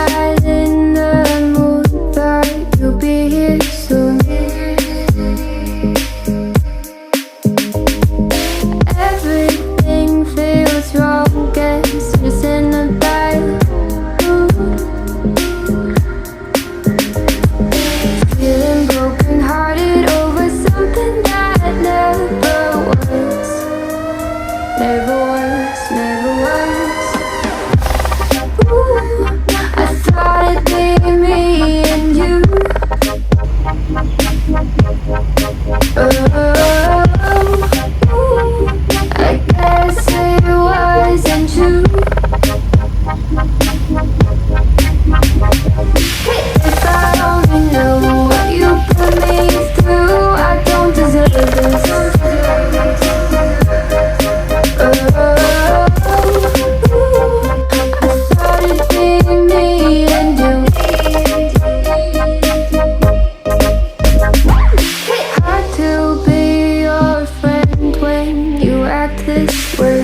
night in the moonlight, you'll be here soon. Everything feels wrong, gets us in a bad mood. Feeling broken hearted over something that never was. Never was, never was. Ooh, I thought it'd be me and you. Ooh, I guess it wasn't true. If I only knew what you put me through, I don't deserve this. I thought it'd be me and you. Hard to be your friend when you act this way.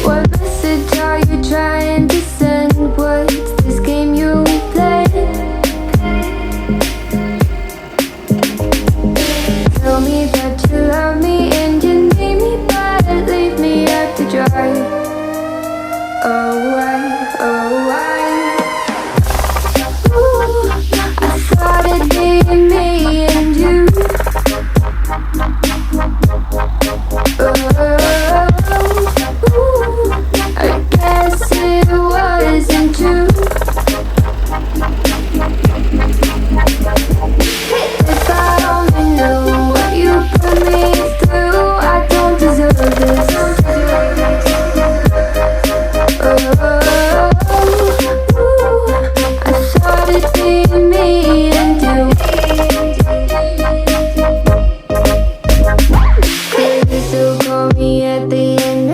What message are you trying to send? What's this game you play? Tell me that you love me and you need me, but leave me out to dry. Oh, why, oh, why? Ooh, I thought it'd be me and you. Ooh, I guess it wasn't true. If I only knew what you put me through, I don't deserve this. I thought it'd be me and you. Could you still call me at the end